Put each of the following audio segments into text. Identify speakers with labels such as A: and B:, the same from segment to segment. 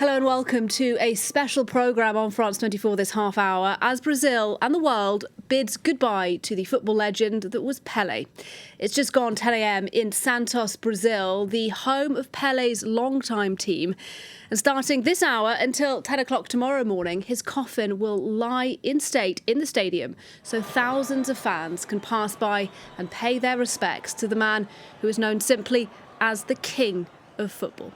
A: Hello and welcome to a special programme on France 24 this half hour as Brazil and the world bids goodbye to the football legend that was Pelé. It's just gone 10 a.m. in Santos, Brazil, the home of Pelé's longtime team. And starting this hour until 10 o'clock tomorrow morning, his coffin will lie in state in the stadium so thousands of fans can pass by and pay their respects to the man who is known simply as the King of Football.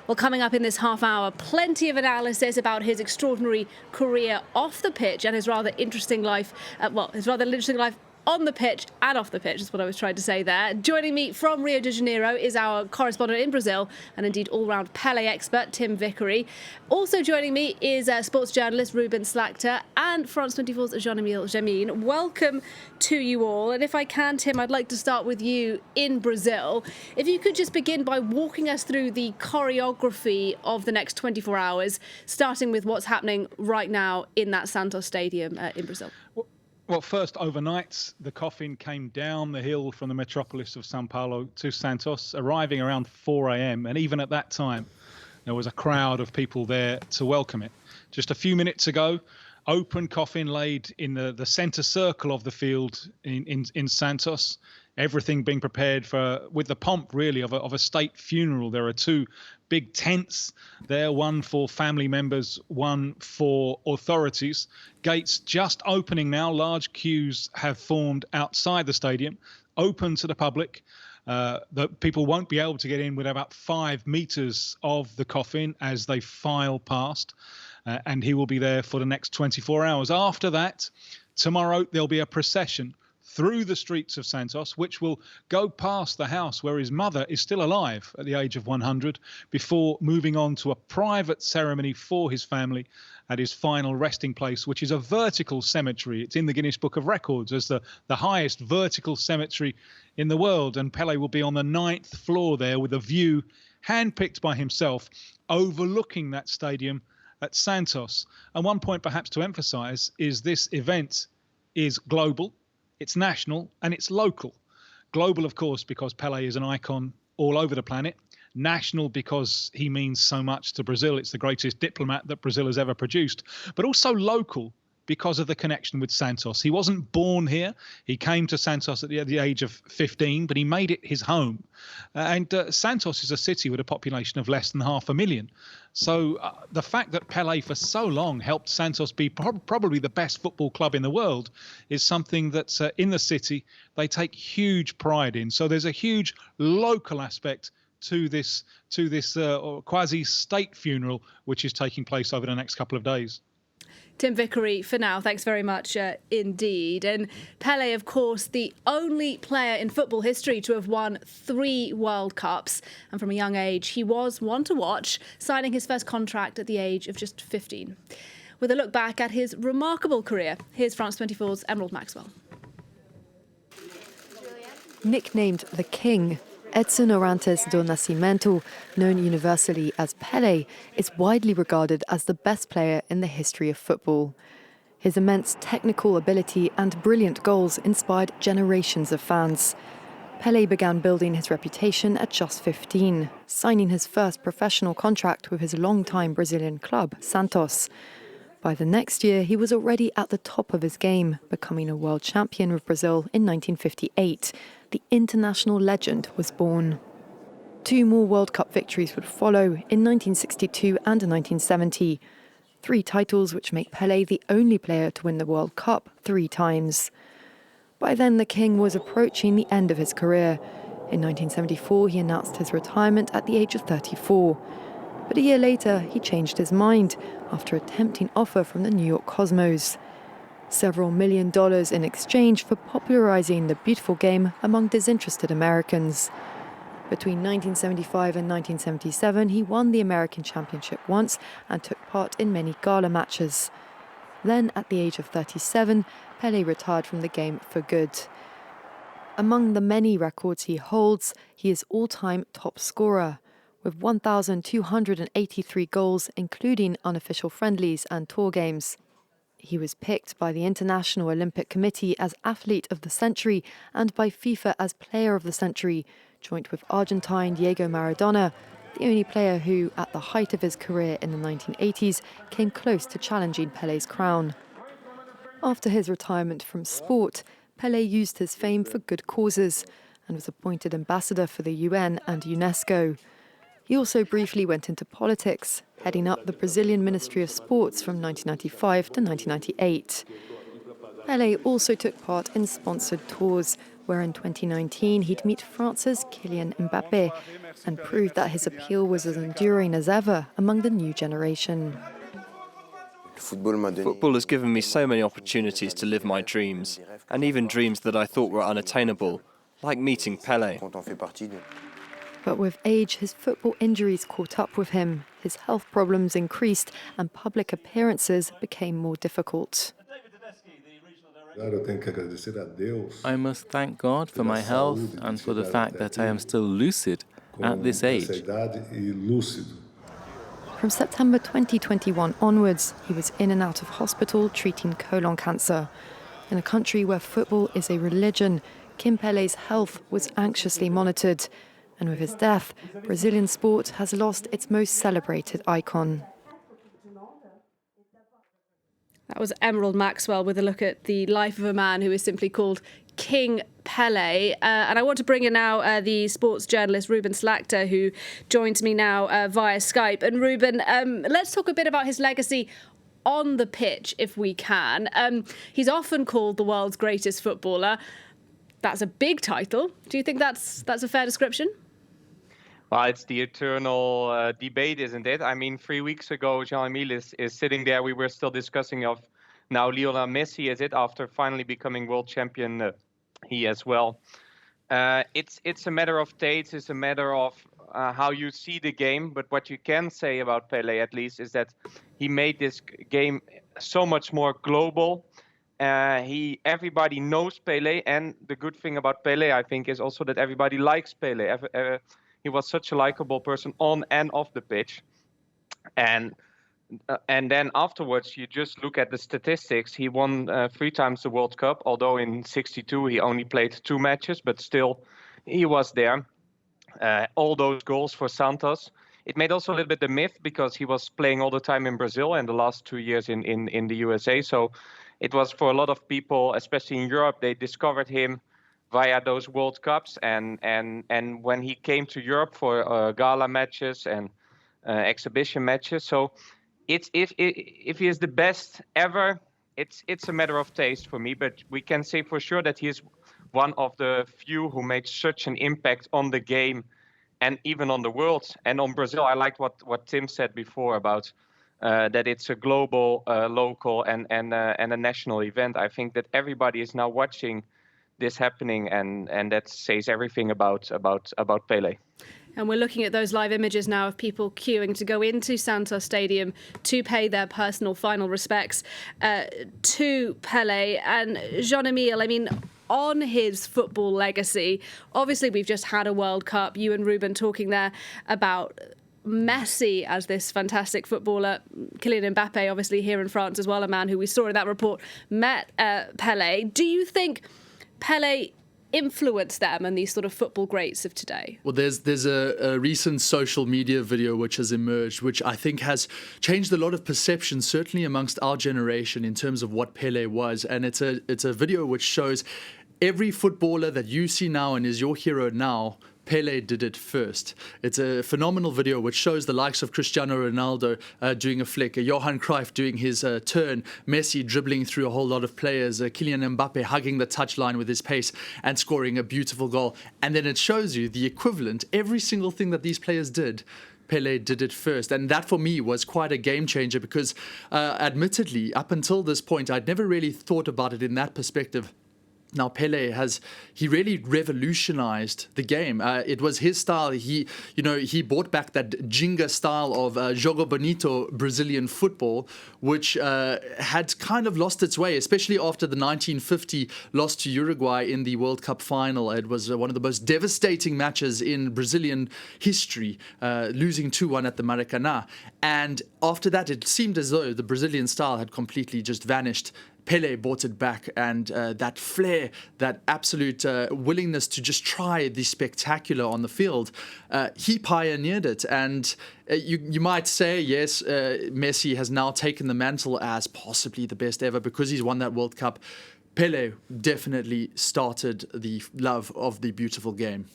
A: Well, coming up in this half hour, plenty of analysis about his extraordinary career off the pitch and his rather interesting life, on the pitch and off the pitch, is what I was trying to say there. Joining me from Rio de Janeiro is our correspondent in Brazil and indeed all-round Pelé expert, Tim Vickery. Also joining me is sports journalist Ruben Slagter and France 24's Jean-Emile Jammine. Welcome to you all. And if I can, Tim, I'd like to start with you in Brazil. If you could just begin by walking us through the choreography of the next 24 hours, starting with what's happening right now in that Santos stadium in Brazil.
B: Well, first, overnight, the coffin came down the hill from the metropolis of São Paulo to Santos, arriving around 4 a.m. And even at that time, there was a crowd of people there to welcome it. Just a few minutes ago, open coffin laid in the centre circle of the field in Santos. Everything being prepared with the pomp, really, of a state funeral. There are two big tents there, one for family members, one for authorities. Gates just opening now. Large queues have formed outside the stadium, open to the public. The people won't be able to get in with about 5 meters of the coffin as they file past. And he will be there for the next 24 hours. After that, tomorrow, there'll be a procession through the streets of Santos, which will go past the house where his mother is still alive at the age of 100, before moving on to a private ceremony for his family at his final resting place, which is a vertical cemetery. It's in the Guinness Book of Records as the highest vertical cemetery in the world. And Pelé will be on the 9th floor there with a view handpicked by himself overlooking that stadium at Santos. And one point perhaps to emphasize is this event is global. It's national and it's local. Global, of course, because Pelé is an icon all over the planet. National because he means so much to Brazil. It's the greatest diplomat that Brazil has ever produced. But also local because of the connection with Santos. He wasn't born here. He came to Santos at the age of 15, but he made it his home. And Santos is a city with a population of less than 500,000. So the fact that Pelé for so long helped Santos be probably the best football club in the world is something that in the city they take huge pride in. So there's a huge local aspect to this quasi-state funeral, which is taking place over the next couple of days.
A: Tim Vickery, for now, thanks very much indeed. And Pelé, of course, the only player in football history to have won 3 World Cups. And from a young age, he was one to watch, signing his first contract at the age of just 15. With a look back at his remarkable career, here's France 24's Emerald Maxwell.
C: Nicknamed the King, Edson Arantes do Nascimento, known universally as Pelé, is widely regarded as the best player in the history of football. His immense technical ability and brilliant goals inspired generations of fans. Pelé began building his reputation at just 15, signing his first professional contract with his longtime Brazilian club, Santos. By the next year, he was already at the top of his game, becoming a world champion with Brazil in 1958. The international legend was born. 2 more World Cup victories would follow in 1962 and 1970. 3 titles which make Pelé the only player to win the World Cup 3 times. By then, the King was approaching the end of his career. In 1974, he announced his retirement at the age of 34. But a year later, he changed his mind after a tempting offer from the New York Cosmos. Several $1 million in exchange for popularizing the beautiful game among disinterested Americans. Between 1975 and 1977, he won the American Championship once and took part in many gala matches. Then, at the age of 37, Pelé retired from the game for good. Among the many records he holds, he is all-time top scorer, with 1,283 goals, including unofficial friendlies and tour games. He was picked by the International Olympic Committee as Athlete of the Century and by FIFA as Player of the Century, joint with Argentine Diego Maradona, the only player who, at the height of his career in the 1980s, came close to challenging Pelé's crown. After his retirement from sport, Pelé used his fame for good causes and was appointed ambassador for the UN and UNESCO. He also briefly went into politics, heading up the Brazilian Ministry of Sports from 1995 to 1998. Pelé also took part in sponsored tours, where in 2019 he'd meet France's Kylian Mbappé and proved that his appeal was as enduring as ever among the new generation.
D: Football has given me so many opportunities to live my dreams, and even dreams that I thought were unattainable, like meeting Pelé.
C: But with age, his football injuries caught up with him, his health problems increased, and public appearances became more difficult.
E: I must thank God for my health and for the fact that I am still lucid at this age.
C: From September 2021 onwards, he was in and out of hospital treating colon cancer. In a country where football is a religion, Kim Pelé's health was anxiously monitored. And with his death, Brazilian sport has lost its most celebrated icon.
A: That was Emerald Maxwell with a look at the life of a man who is simply called King Pelé. And I want to bring in now the sports journalist Ruben Slagter, who joins me now via Skype. And Ruben, let's talk a bit about his legacy on the pitch, if we can. He's often called the world's greatest footballer. That's a big title. Do you think that's a fair description?
F: Well, it's the eternal debate, isn't it? I mean, 3 weeks ago, Jean-Emile is sitting there. We were still discussing of now Lionel Messi, is it, after finally becoming world champion, he as well. It's a matter of taste. It's a matter of how you see the game. But what you can say about Pelé, at least, is that he made this game so much more global. Everybody knows Pelé, and the good thing about Pelé, I think, is also that everybody likes Pelé. He was such a likable person on and off the pitch, and then afterwards, you just look at the statistics. He won 3 times the World Cup, although in '62 he only played 2 matches, but still he was there. All those goals for Santos. It made also a little bit the myth because he was playing all the time in Brazil and the last 2 years in the USA. So it was for a lot of people, especially in Europe, they discovered him via those World Cups. And when he came to Europe for gala matches and exhibition matches. So if he is the best ever, it's a matter of taste for me. But we can say for sure that he is one of the few who made such an impact on the game and even on the world. And on Brazil, I liked what Tim said before about that it's a global, local, and a national event. I think that everybody is now watching this happening, and that says everything about Pelé.
A: And we're looking at those live images now of people queuing to go into Santos Stadium to pay their personal final respects to Pelé. And Jean-Emile, I mean, on his football legacy, obviously we've just had a World Cup. You and Ruben talking there about Messi as this fantastic footballer. Kylian Mbappé, obviously here in France as well, a man who we saw in that report met Pelé. Do you think Pelé influence them and these sort of football greats of today?
G: Well, there's a recent social media video which has emerged, which I think has changed a lot of perception, certainly amongst our generation, in terms of what Pelé was. And it's a video which shows every footballer that you see now and is your hero now, Pelé did it first. It's a phenomenal video which shows the likes of Cristiano Ronaldo doing a flick, Johan Cruyff doing his turn, Messi dribbling through a whole lot of players, Kylian Mbappé hugging the touchline with his pace and scoring a beautiful goal. And then it shows you the equivalent, every single thing that these players did, Pelé did it first. And that for me was quite a game changer because admittedly, up until this point, I'd never really thought about it in that perspective. Now, Pelé he really revolutionized the game. It was his style. He brought back that Ginga style of Jogo Bonito Brazilian football, which had kind of lost its way, especially after the 1950 loss to Uruguay in the World Cup final. It was one of the most devastating matches in Brazilian history, losing 2-1 at the Maracanã. And after that, it seemed as though the Brazilian style had completely just vanished. Pele brought it back, and that flair, that absolute willingness to just try the spectacular on the field, he pioneered it. And you might say, yes, Messi has now taken the mantle as possibly the best ever because he's won that World Cup. Pele definitely started the love of the beautiful game.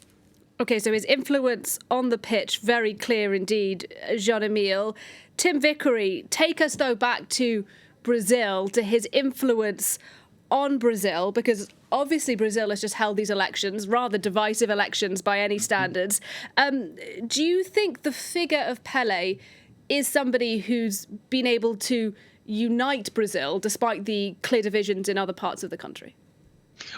A: Okay, so his influence on the pitch, very clear indeed, Jean-Emile. Tim Vickery, take us though back to Brazil, to his influence on Brazil, because obviously Brazil has just held these elections, rather divisive elections by any standards. Do you think the figure of Pele is somebody who's been able to unite Brazil despite the clear divisions in other parts of the country?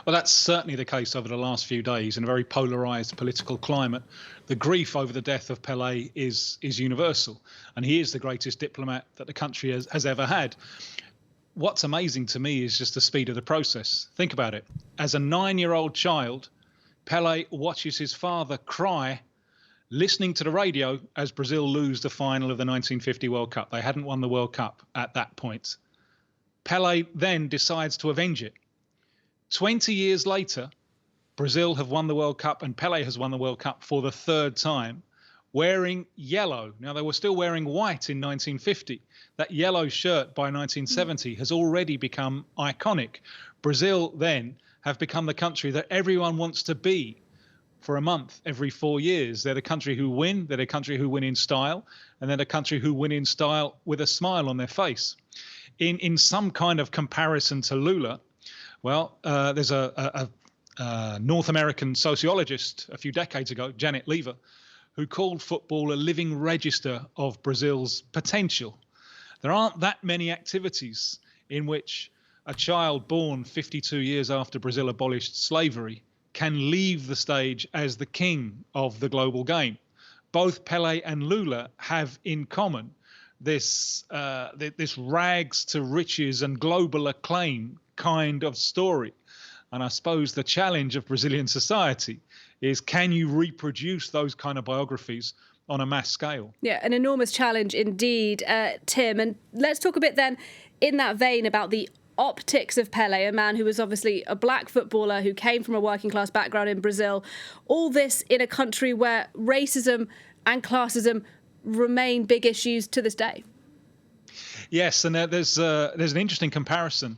B: Well, that's certainly the case over the last few days in a very polarised political climate. The grief over the death of Pelé is universal, and he is the greatest diplomat that the country has ever had. What's amazing to me is just the speed of the process. Think about it. As a 9-year-old child, Pelé watches his father cry, listening to the radio as Brazil lose the final of the 1950 World Cup. They hadn't won the World Cup at that point. Pelé then decides to avenge it. 20 years later, Brazil have won the World Cup and Pelé has won the World Cup for the 3rd time, wearing yellow. Now, they were still wearing white in 1950. That yellow shirt by 1970 has already become iconic. Brazil then have become the country that everyone wants to be for a month every 4 years. They're the country who win. They're the country who win in style. And they're the country who win in style with a smile on their face. In some kind of comparison to Lula, well, there's a North American sociologist a few decades ago, Janet Lever, who called football a living register of Brazil's potential. There aren't that many activities in which a child born 52 years after Brazil abolished slavery can leave the stage as the king of the global game. Both Pelé and Lula have in common this rags to riches and global acclaim kind of story. And I suppose the challenge of Brazilian society is, can you reproduce those kind of biographies on a mass scale?
A: Yeah, an enormous challenge indeed, Tim. And let's talk a bit then in that vein about the optics of Pele, a man who was obviously a black footballer who came from a working class background in Brazil. All this in a country where racism and classism remain big issues to this day.
B: Yes, and there's an interesting comparison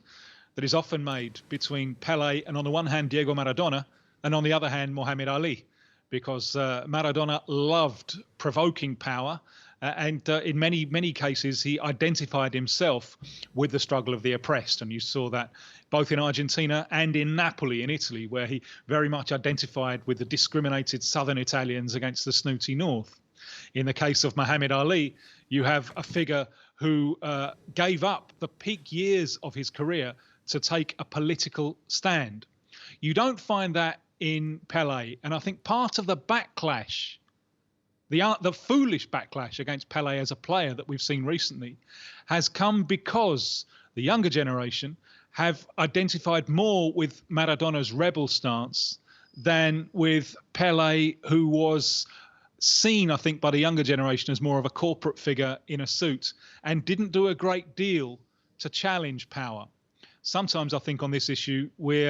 B: that is often made between Pelé and, on the one hand, Diego Maradona, and on the other hand, Muhammad Ali, because Maradona loved provoking power, and in many cases, he identified himself with the struggle of the oppressed. And you saw that both in Argentina and in Napoli in Italy, where he very much identified with the discriminated southern Italians against the snooty north. In the case of Muhammad Ali, you have a figure who gave up the peak years of his career to take a political stand. You don't find that in Pelé. And I think part of the backlash, the foolish backlash against Pelé as a player that we've seen recently, has come because the younger generation have identified more with Maradona's rebel stance than with Pelé, who was seen, I think, by the younger generation as more of a corporate figure in a suit and didn't do a great deal to challenge power. Sometimes I think on this issue we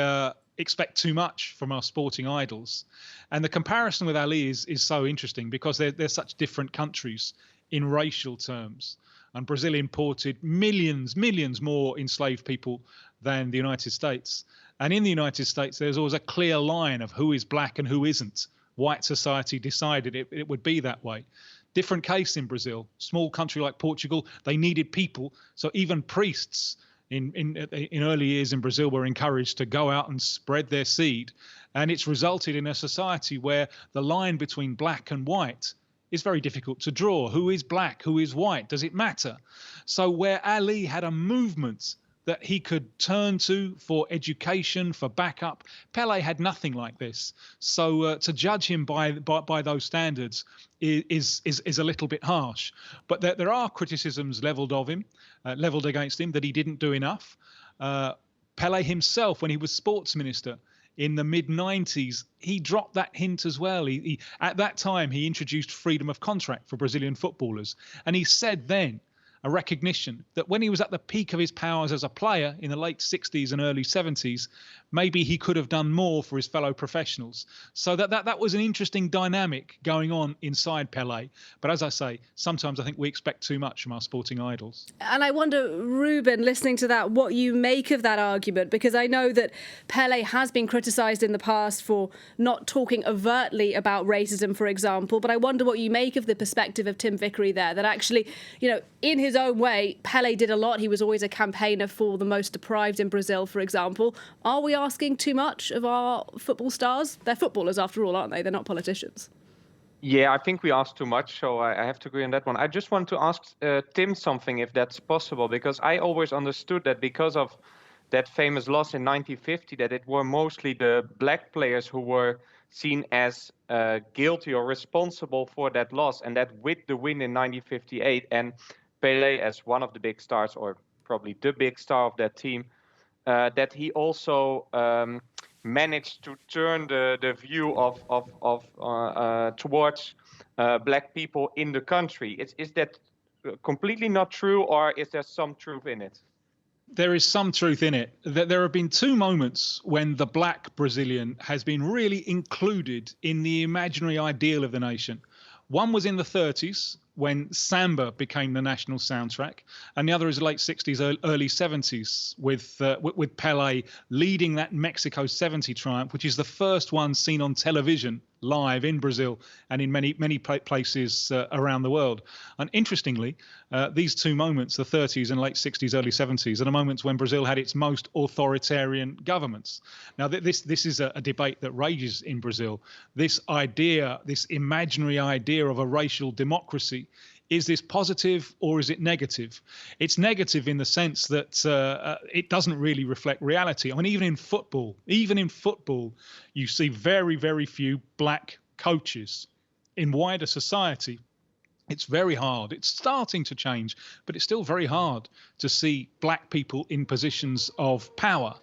B: expect too much from our sporting idols. And the comparison with Ali is so interesting because they're such different countries in racial terms. And Brazil imported millions more enslaved people than the United States. And in the United States, there's always a clear line of who is black and who isn't. White society decided it would be that way. Different case in Brazil. Small country like Portugal, they needed people. So even priests in early years in Brazil were encouraged to go out and spread their seed. And it's resulted in a society where the line between black and white is very difficult to draw. Who is black? Who is white? Does it matter? So where Ali had a movement that he could turn to for education, for backup, Pelé had nothing like this. So to judge him by those standards is a little bit harsh. But there are criticisms levelled against him that he didn't do enough. Pelé himself, when he was sports minister in the mid-90s, he dropped that hint as well. He at that time, he introduced freedom of contract for Brazilian footballers. And he said then, a recognition that when he was at the peak of his powers as a player in the late 60s and early 70s, maybe he could have done more for his fellow professionals. So that was an interesting dynamic going on inside Pelé. But as I say, sometimes I think we expect too much from our sporting idols.
A: And I wonder, Ruben, listening to that, what you make of that argument, because I know that Pelé has been criticised in the past for not talking overtly about racism, for example, but I wonder what you make of the perspective of Tim Vickery there, that actually, you know, in his own way, Pelé did a lot. He was always a campaigner for the most deprived in Brazil, for example. Are we asking too much of our football stars? They're footballers after all, aren't they? They're not politicians.
F: Yeah, I think we asked too much, so I have to agree on that one. I just want to ask Tim something, if that's possible, because I always understood that because of that famous loss in 1950, that it were mostly the black players who were seen as guilty or responsible for that loss, and that with the win in 1958 and Pelé as one of the big stars, or probably the big star of that team, that he also managed to turn the view towards black people in the country. Is that completely not true, or is there some truth in it?
B: There is some truth in it. There have been two moments when the black Brazilian has been really included in the imaginary ideal of the nation. One was in the 30s, when samba became the national soundtrack, and the other is late 60s, early 70s, with Pelé leading that Mexico 70 triumph, which is the first one seen on television live in Brazil and in many places around the world. And interestingly, these two moments, the 30s and late 60s, early 70s, are the moments when Brazil had its most authoritarian governments. Now, this is a debate that rages in Brazil. This idea, this imaginary idea of a racial democracy, is this positive or is it negative? It's negative in the sense that it doesn't really reflect reality. I mean, even in football, you see very, very few black coaches. In wider society, it's very hard. It's starting to change, but it's still very hard to see black people in positions of power.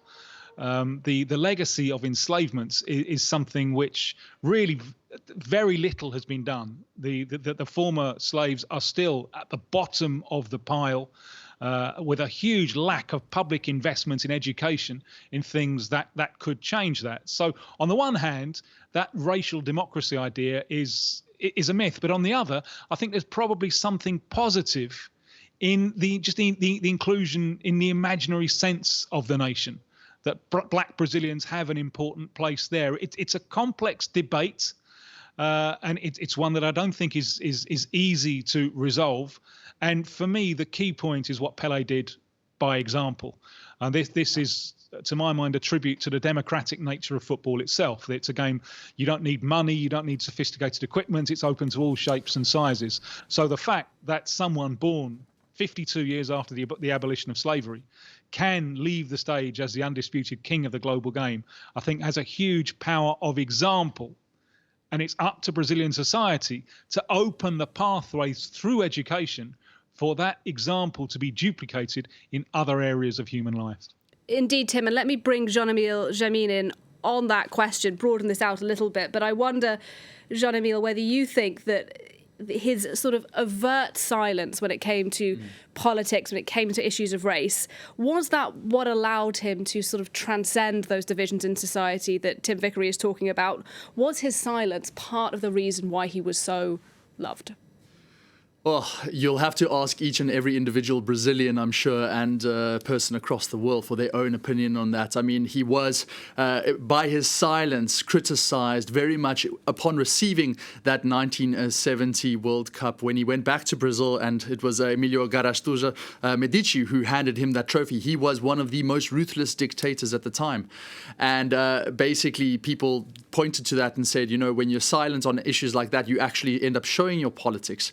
B: The legacy of enslavement is something which really very little has been done. The former slaves are still at the bottom of the pile, with a huge lack of public investment in education, in things that could change that. So on the one hand, that racial democracy idea is a myth, but on the other, I think there's probably something positive in the inclusion in the imaginary sense of the nation, that black Brazilians have an important place there. It's a complex debate, and it's one that I don't think is easy to resolve. And for me, the key point is what Pelé did by example. And this is, to my mind, a tribute to the democratic nature of football itself. It's a game, you don't need money, you don't need sophisticated equipment, it's open to all shapes and sizes. So the fact that someone born 52 years after the abolition of slavery can leave the stage as the undisputed king of the global game, I think has a huge power of example. And it's up to Brazilian society to open the pathways through education for that example to be duplicated in other areas of human life.
A: Indeed, Tim, and let me bring Jean-Emile Jammine in on that question, broaden this out a little bit. But I wonder, Jean-Emile, whether you think that his sort of overt silence when it came to politics, when it came to issues of race, was that what allowed him to sort of transcend those divisions in society that Tim Vickery is talking about? Was his silence part of the reason why he was so loved?
G: Oh, you'll have to ask each and every individual Brazilian, I'm sure, and person across the world for their own opinion on that. I mean, he was, by his silence, criticized very much upon receiving that 1970 World Cup when he went back to Brazil, and it was Emilio Garastuja Medici who handed him that trophy. He was one of the most ruthless dictators at the time. And basically, people pointed to that and said, you know, when you're silent on issues like that, you actually end up showing your politics.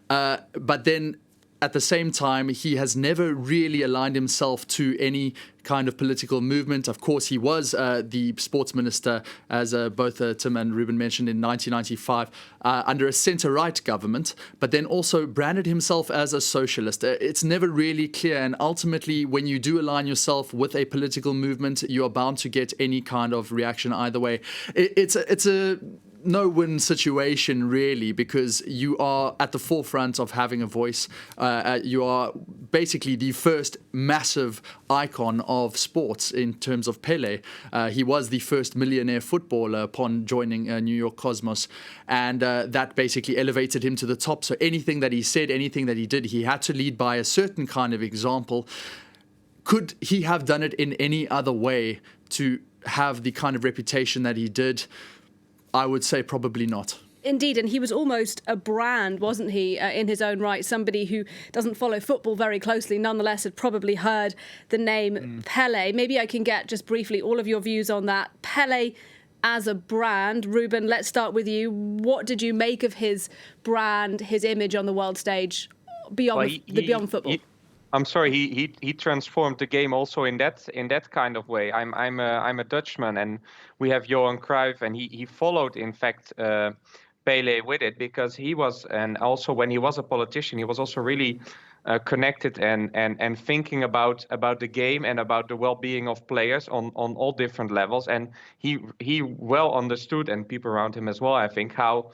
G: But then at the same time, he has never really aligned himself to any kind of political movement. Of course, he was the sports minister, as both Tim and Ruben mentioned, in 1995 under a centre-right government, but then also branded himself as a socialist. It's never really clear. And ultimately, when you do align yourself with a political movement, you are bound to get any kind of reaction either way. It's a no-win situation, really, because you are at the forefront of having a voice. You are basically the first massive icon of sports in terms of Pele. He was the first millionaire footballer upon joining New York Cosmos, and that basically elevated him to the top. So anything that he said, anything that he did, he had to lead by a certain kind of example. Could he have done it in any other way to have the kind of reputation that he did? I would say probably not.
A: Indeed, and he was almost a brand, wasn't he, in his own right? Somebody who doesn't follow football very closely, nonetheless, had probably heard the name Pele. Maybe I can get just briefly all of your views on that. Pele as a brand. Ruben, let's start with you. What did you make of his brand, his image on the world stage beyond beyond football?
F: I'm sorry. He transformed the game also in that kind of way. I'm a Dutchman, and we have Johan Cruyff, and he followed, in fact, Pele with it, because he was, and also when he was a politician, he was also really connected and thinking about the game and about the well-being of players on all different levels. And he well understood, and people around him as well, I think, how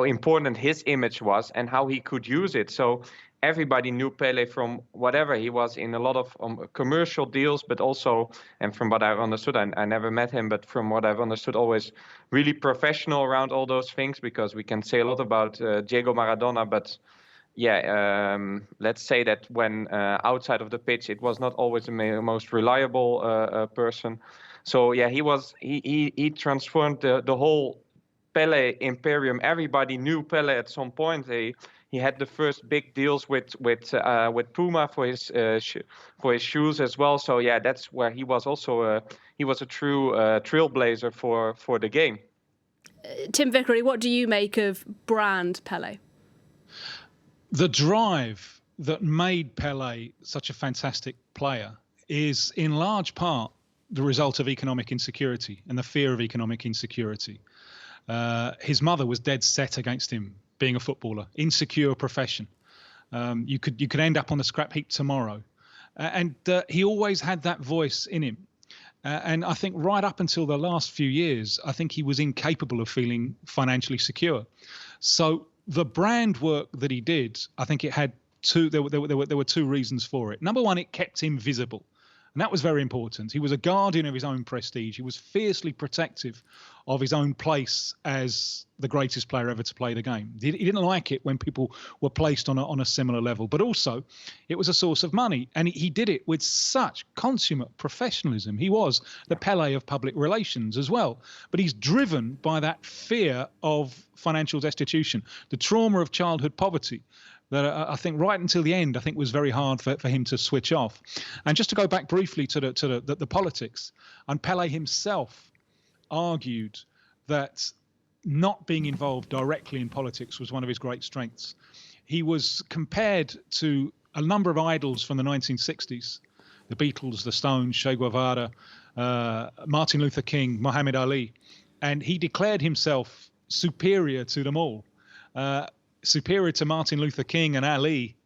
F: important his image was and how he could use it. So everybody knew Pele from whatever. He was in a lot of commercial deals, but also, and from what I've understood, I never met him, but from what I've understood, always really professional around all those things, because we can say a lot about Diego Maradona, but let's say that when outside of the pitch, it was not always the most reliable person. So he transformed the whole Pele imperium. Everybody knew Pele at some point. He had the first big deals with Puma for his shoes as well. So that's where he was also he was a true trailblazer for the game.
A: Tim Vickery, what do you make of brand Pele?
B: The drive that made Pele such a fantastic player is in large part the result of economic insecurity and the fear of economic insecurity. His mother was dead set against him being a footballer, insecure profession. You could end up on the scrap heap tomorrow. And he always had that voice in him. And I think right up until the last few years, I think he was incapable of feeling financially secure. So the brand work that he did, I think it had there were two reasons for it. Number one, it kept him visible. And that was very important. He was a guardian of his own prestige. He was fiercely protective of his own place as the greatest player ever to play the game. He didn't like it when people were placed on a similar level. But also, it was a source of money. And he did it with such consummate professionalism. He was the Pele of public relations as well. But he's driven by that fear of financial destitution, the trauma of childhood poverty, that I think right until the end, I think was very hard for him to switch off. And just to go back briefly to the politics, and Pele himself argued that not being involved directly in politics was one of his great strengths. He was compared to a number of idols from the 1960s, the Beatles, the Stones, Che Guevara, Martin Luther King, Muhammad Ali, and he declared himself superior to them all. Superior to Martin Luther King and Ali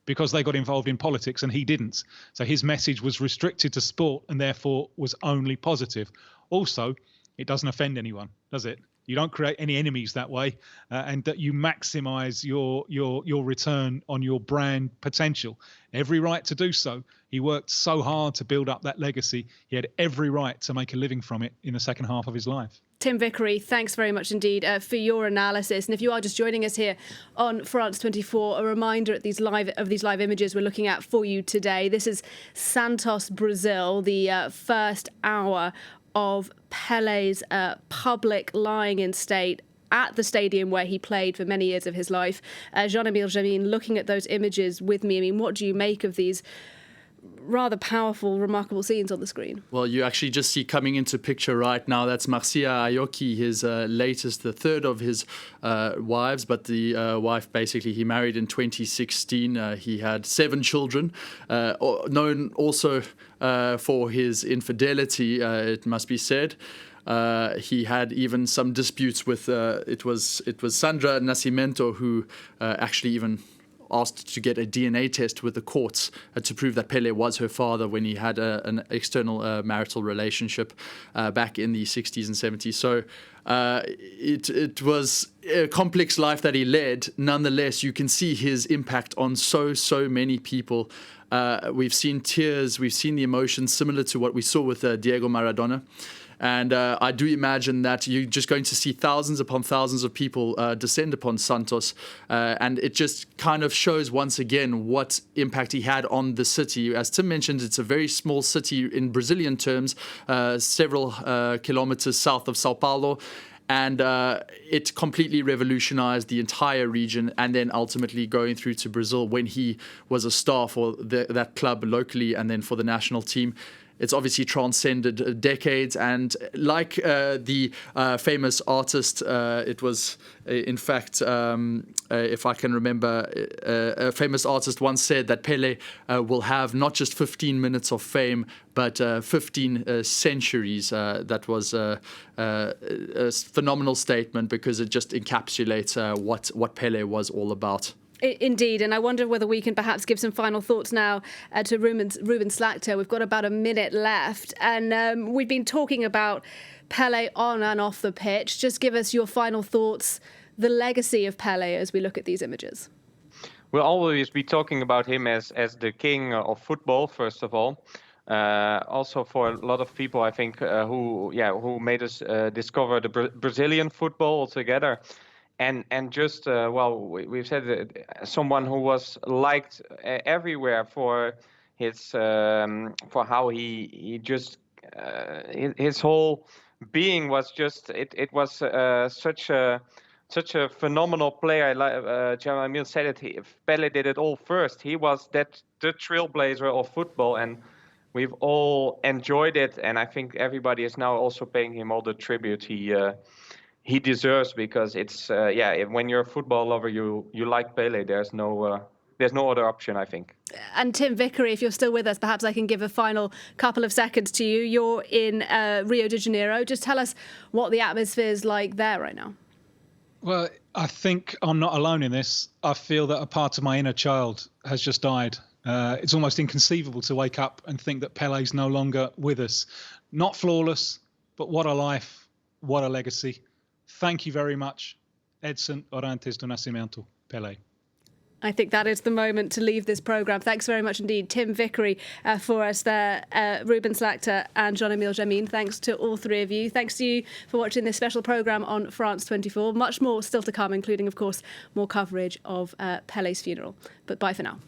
B: because they got involved in politics and he didn't. So his message was restricted to sport and therefore was only positive. Also, it doesn't offend anyone, does it? You don't create any enemies that way, and that you maximize your return on your brand potential. Every right to do so. He worked so hard to build up that legacy. He had every right to make a living from it in the second half of his life.
A: Tim Vickery, thanks very much indeed for your analysis. And if you are just joining us here on France 24, a reminder of these live images we're looking at for you today. This is Santos, Brazil, the first hour of Pele's public lying in state at the stadium where he played for many years of his life. Jean-Emile Jammine, looking at those images with me, I mean, what do you make of these rather powerful, remarkable scenes on the screen?
G: Well, you actually just see coming into picture right now, that's Marcia Ayoki, his latest, the third of his wives, but the wife basically he married in 2016. He had 7 children, known also for his infidelity, it must be said. He had even some disputes with, it was Sandra Nascimento who actually even asked to get a DNA test with the courts to prove that Pele was her father when he had an external marital relationship back in the 60s and 70s. So it was a complex life that he led. Nonetheless, you can see his impact on so many people. We've seen tears, we've seen the emotions similar to what we saw with Diego Maradona. And I do imagine that you're just going to see thousands upon thousands of people descend upon Santos. And it just kind of shows once again what impact he had on the city. As Tim mentioned, it's a very small city in Brazilian terms, several kilometers south of Sao Paulo. And it completely revolutionized the entire region, and then ultimately going through to Brazil when he was a star for that club locally and then for the national team. It's obviously transcended decades, and like the famous artist, it was, in fact, if I can remember, a famous artist once said that Pele will have not just 15 minutes of fame, but 15 centuries. That was a phenomenal statement because it just encapsulates what Pele was all about.
A: Indeed, and I wonder whether we can perhaps give some final thoughts now to Ruben Slagter. We've got about a minute left, and we've been talking about Pele on and off the pitch. Just give us your final thoughts, the legacy of Pele as we look at these images.
F: We'll always be talking about him as the king of football, first of all. Also for a lot of people, I think, who made us discover the Brazilian football altogether. And just, we've said someone who was liked everywhere for his, for how he just, his whole being was just, it was such a phenomenal player. Like Jean-Emile said it, Pele did it all first. He was the trailblazer of football, and we've all enjoyed it. And I think everybody is now also paying him all the tribute he deserves, because it's when you're a football lover, you like Pele. There's no other option, I think.
A: And Tim Vickery, if you're still with us, perhaps I can give a final couple of seconds to you. You're in Rio de Janeiro. Just tell us what the atmosphere is like there right now.
B: Well, I think I'm not alone in this. I feel that a part of my inner child has just died. It's almost inconceivable to wake up and think that Pele's no longer with us. Not flawless, but what a life, what a legacy. Thank you very much, Edson Orantes do Nascimento, Pele.
A: I think that is the moment to leave this programme. Thanks very much indeed, Tim Vickery, for us there, Ruben Slagter and Jean-Emile Jammine. Thanks to all three of you. Thanks to you for watching this special programme on France 24. Much more still to come, including, of course, more coverage of Pele's funeral. But bye for now.